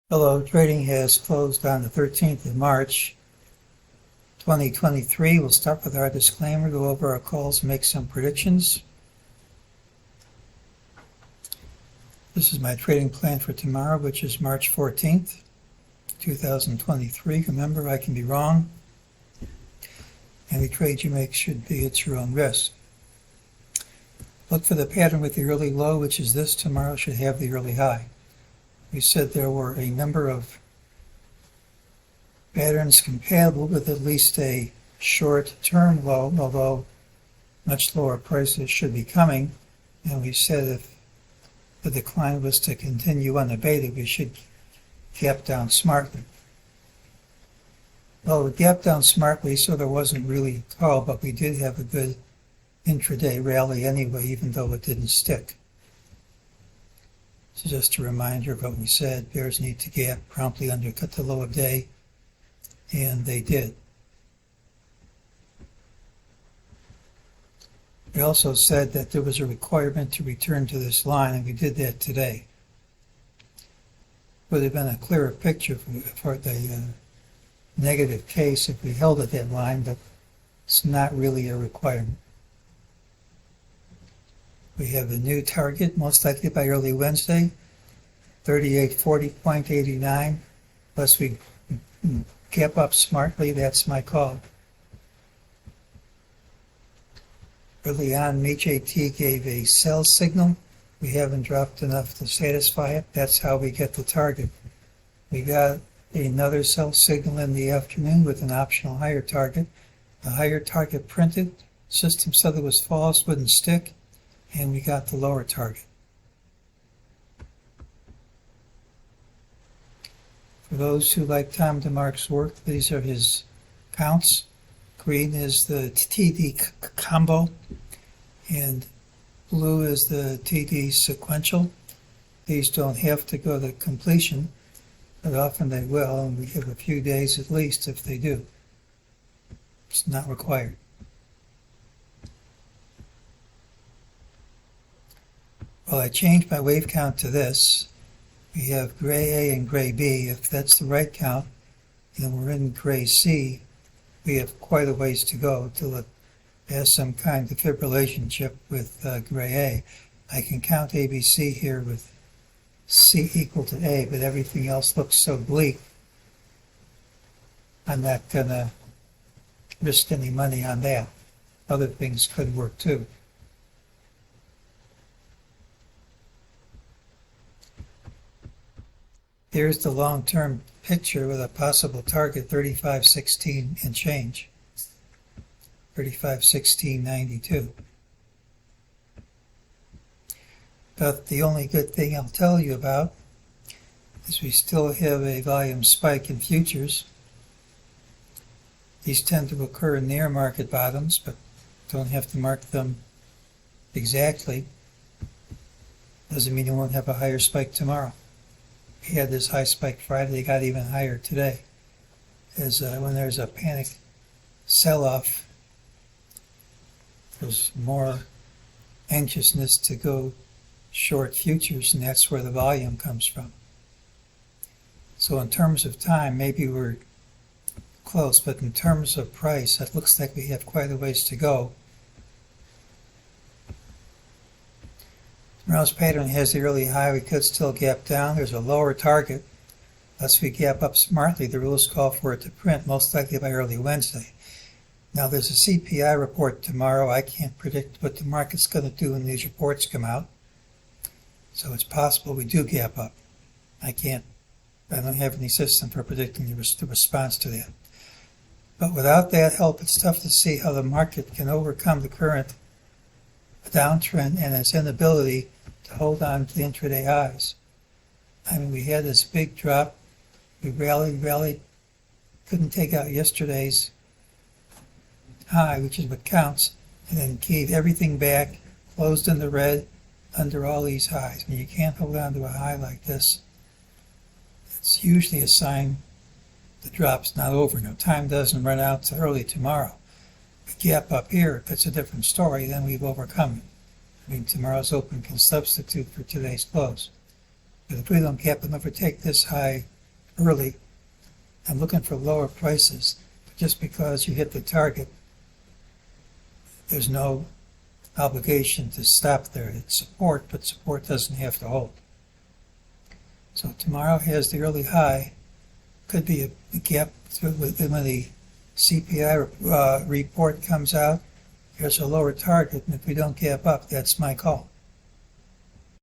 Hello, trading has closed on the 13th of March, 2023. We'll start with our disclaimer, go over our calls, make some predictions. This is my trading plan for tomorrow, which is March 14th, 2023. Remember, I can be wrong. Any trade you make should be at your own risk. Look for the pattern with the early low, which is this. Tomorrow should have the early high. We said there were a number of patterns compatible with at least a short-term low, although much lower prices should be coming. And we said if the decline was to continue unabated, we should gap down smartly. Well, we gapped down smartly, so there wasn't really a call, but we did have a good intraday rally anyway, even though it didn't stick. So just a reminder of what we said, bears need to gap, promptly undercut the low of day, and they did. We also said that there was a requirement to return to this line, and we did that today. Would have been a clearer picture for the negative case if we held at that line, but it's not really a requirement. We have a new target, most likely by early Wednesday, 3840.89. Unless we gap up smartly, that's my call. Early on, MEJT gave a sell signal. We haven't dropped enough to satisfy it. That's how we get the target. We got another sell signal in the afternoon with an optional higher target. The higher target printed. System said it was false, wouldn't stick. And we got the lower target. For those who like Tom DeMark's work, these are his counts. Green is the TD combo, and blue is the TD sequential. These don't have to go to completion, but often they will, and we give a few days at least if they do. It's not required. Well, I changed my wave count to this. We have gray A and gray B. If that's the right count, and we're in gray C, we have quite a ways to go till it has some kind of relationship with gray A. I can count ABC here with C equal to A, but everything else looks so bleak, I'm not going to risk any money on that. Other things could work too. Here's the long-term picture with a possible target 35.16 and change, 35.16.92. But the only good thing I'll tell you about is we still have a volume spike in futures. These tend to occur near market bottoms, but don't have to mark them exactly. Doesn't mean you won't have a higher spike tomorrow. We had this high spike Friday, it got even higher today. As when there's a panic sell-off, there's more anxiousness to go short futures, and that's where the volume comes from. So in terms of time, maybe we're close, but in terms of price, it looks like we have quite a ways to go. Tomorrow's pattern has the early high. We could still gap down. There's a lower target. Unless we gap up smartly, the rules call for it to print, most likely by early Wednesday. Now, there's a CPI report tomorrow. I can't predict what the market's going to do when these reports come out. So it's possible we do gap up. I don't have any system for predicting the response to that. But without that help, it's tough to see how the market can overcome the current downtrend and its inability to hold on to the intraday highs. I mean, we had this big drop. We rallied, couldn't take out yesterday's high, which is what counts, and then gave everything back, closed in the red under all these highs. And you can't hold on to a high like this. It's usually a sign the drop's not over. Now, time doesn't run out till early tomorrow. A gap up here, if it's a different story, then we've overcome it. I mean, tomorrow's open can substitute for today's close. But if we don't gap and overtake this high early. I'm looking for lower prices. But just because you hit the target, there's no obligation to stop there. It's support, but support doesn't have to hold. So tomorrow has the early high. Could be a gap when the CPI report comes out. There's a lower target, and if we don't gap up, that's my call.